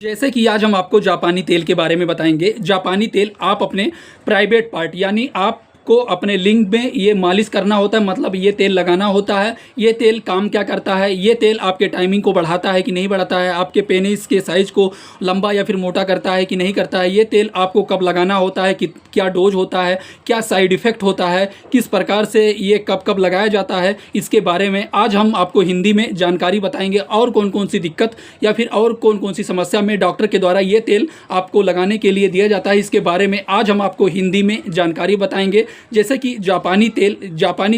जैसे कि आज हम आपको जापानी तेल के बारे में बताएंगे। जापानी तेल आप अपने प्राइवेट पार्ट यानी आपको अपने लिंग में ये मालिश करना होता है, मतलब ये तेल लगाना होता है। ये तेल काम क्या करता है? ये तेल आपके टाइमिंग को बढ़ाता है कि नहीं बढ़ाता है, आपके पेनिस के साइज को लंबा या फिर मोटा करता है कि नहीं करता है। ये तेल आपको कब लगाना होता है, कि क्या डोज होता है, क्या साइड इफ़ेक्ट होता है, किस प्रकार से ये कब कब लगाया जाता है, इसके बारे में आज हम आपको हिंदी में जानकारी बताएंगे। और कौन कौन सी दिक्कत या फिर और कौन कौन सी समस्या में डॉक्टर के द्वारा ये तेल आपको लगाने के लिए दिया जाता है, इसके बारे में आज हम आपको हिंदी में जानकारी बताएंगे। जैसे कि जापानी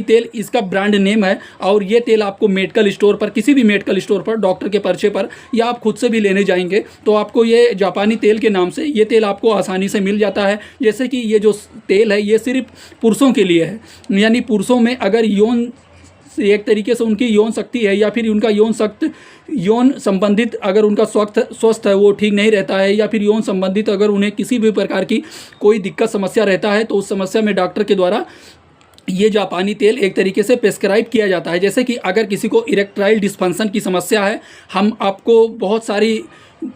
तेल इसका ब्रांड नेम है और ये तेल आपको मेडिकल स्टोर पर, किसी भी मेडिकल स्टोर पर डॉक्टर के पर्चे पर या आप खुद से भी लेने जाएंगे तो आपको ये जापानी तेल के नाम से ये तेल आपको आसानी से मिल जाता है। जैसे कि ये जो तेल है ये सिर्फ पुरुषों के लिए है, यानी पुरुषों में अगर यौन एक तरीके से उनकी यौन शक्ति है या फिर उनका यौन संबंधित अगर उनका स्वस्थ है वो ठीक नहीं रहता है, या फिर यौन संबंधित अगर उन्हें किसी भी प्रकार की कोई दिक्कत समस्या रहता है तो उस समस्या में डॉक्टर के द्वारा ये जापानी तेल एक तरीके से प्रेस्क्राइब किया जाता है। जैसे कि अगर किसी को इरेक्टाइल डिस्फंक्शन की समस्या है, हम आपको बहुत सारी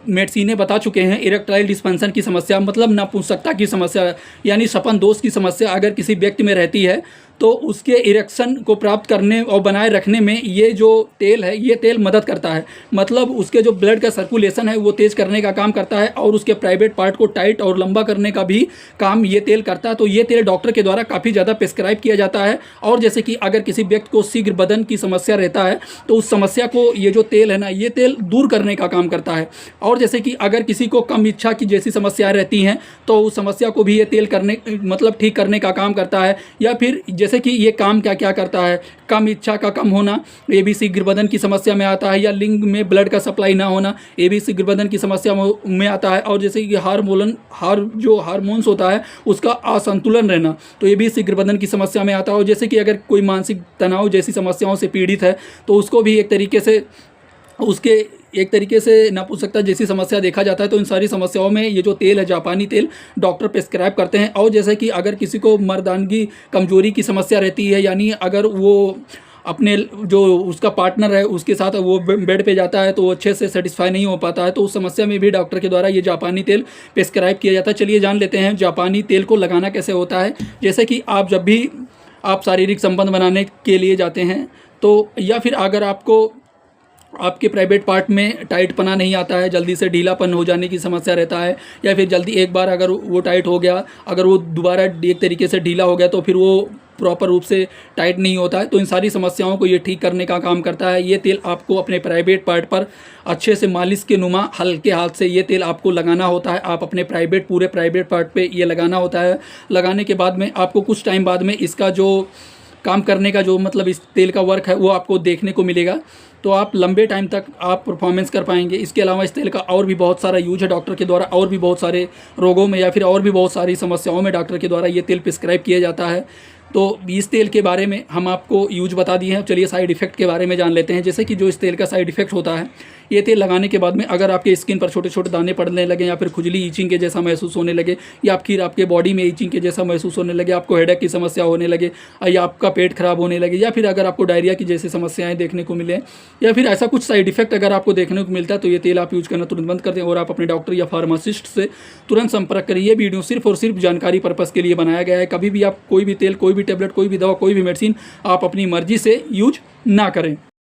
मेडिसिनें बता चुके हैं। इरेक्टाइल डिस्फंक्शन की समस्या मतलब नपुंसकता की समस्या यानी सपन दोष की समस्या अगर किसी व्यक्ति में रहती है तो उसके इरेक्शन को प्राप्त करने और बनाए रखने में ये जो तेल है ये तेल मदद करता है। मतलब उसके जो ब्लड का सर्कुलेशन है वो तेज़ करने का काम करता है और उसके प्राइवेट पार्ट को टाइट और लंबा करने का भी काम ये तेल करता है। तो ये तेल डॉक्टर के द्वारा काफ़ी ज़्यादा प्रेस्क्राइब किया जाता है। और जैसे कि अगर किसी व्यक्ति को शीघ्र बदन की समस्या रहता है तो उस समस्या को ये जो तेल है ना ये तेल दूर करने का काम करता है। और जैसे कि अगर किसी को कम इच्छा की जैसी समस्याएं रहती हैं तो उस समस्या को भी ये तेल ठीक करने का काम करता है। या फिर जैसे कि ये काम क्या क्या करता है, कम इच्छा का कम होना ये भी शीघ्र बदन की समस्या में आता है, या लिंग में ब्लड का सप्लाई ना होना ये भी शीघ्र बदन की समस्या में आता है। और जैसे कि हार्मोन्स होता है उसका असंतुलन रहना तो ये भी शीघ्र बदन की समस्या में आता है। और जैसे कि अगर कोई मानसिक तनाव जैसी समस्याओं से पीड़ित है तो उसको भी एक तरीके से नपुंसकता जैसी समस्या देखा जाता है। तो इन सारी समस्याओं में ये जो तेल है जापानी तेल डॉक्टर प्रेस्क्राइब करते हैं। और जैसे कि अगर किसी को मर्दानगी कमजोरी की समस्या रहती है, यानी अगर वो अपने जो उसका पार्टनर है उसके साथ वो बेड पे जाता है तो वो अच्छे से सेटिस्फाई नहीं हो पाता है, तो उस समस्या में भी डॉक्टर के द्वारा ये जापानी तेल प्रेस्क्राइब किया जाता है। चलिए जान लेते हैं जापानी तेल को लगाना कैसे होता है। जैसे कि आप जब भी आप शारीरिक संबंध बनाने के लिए जाते हैं तो, या फिर अगर आपके प्राइवेट पार्ट में टाइटपना नहीं आता है, जल्दी से ढीलापन हो जाने की समस्या रहता है, या फिर जल्दी एक बार अगर वो टाइट हो गया अगर वो दोबारा एक तरीके से ढीला हो गया तो फिर वो प्रॉपर रूप से टाइट नहीं होता है, तो इन सारी समस्याओं को ये ठीक करने का काम करता है। ये तेल आपको अपने प्राइवेट पार्ट पर अच्छे से मालिश के नुमा हल्के हाथ से ये तेल आपको लगाना होता है। आप अपने पूरे प्राइवेट पार्ट पे ये लगाना होता है। लगाने के बाद में आपको कुछ टाइम बाद में इसका जो काम करने का जो मतलब इस तेल का वर्क है वो आपको देखने को मिलेगा, तो आप लंबे टाइम तक आप परफॉर्मेंस कर पाएंगे। इसके अलावा इस तेल का और भी बहुत सारा यूज है डॉक्टर के द्वारा, और भी बहुत सारे रोगों में या फिर और भी बहुत सारी समस्याओं में डॉक्टर के द्वारा ये तेल प्रिस्क्राइब किया जाता है। तो इस तेल के बारे में हम आपको यूज बता दिए हैं। चलिए साइड इफ़ेक्ट के बारे में जान लेते हैं। जैसे कि जो इस तेल का साइड इफ़ेक्ट होता है, ये तेल लगाने के बाद में अगर आपके स्किन पर छोटे छोटे दाने पड़ने लगे, या फिर खुजली ईचिंग के जैसा महसूस होने लगे, या फिर आपके बॉडी में ईचिंग के जैसा महसूस होने लगे, आपको हेडेक की समस्या होने लगे, या आपका पेट खराब होने लगे, या फिर अगर आपको डायरिया की जैसी समस्याएं देखने को मिले, या फिर ऐसा कुछ साइड इफेक्ट अगर आपको देखने को मिलता है तो ये तेल आप यूज करना तुरंत बंद कर दें और आप अपने डॉक्टर या फार्मासिस्ट से तुरंत संपर्क करें। ये वीडियो सिर्फ और सिर्फ जानकारी पर्पज़ के लिए बनाया गया है। कभी भी आप कोई भी तेल, कोई भी टेबलेट, कोई भी दवा, कोई भी मेडिसिन आप अपनी मर्जी से यूज ना करें।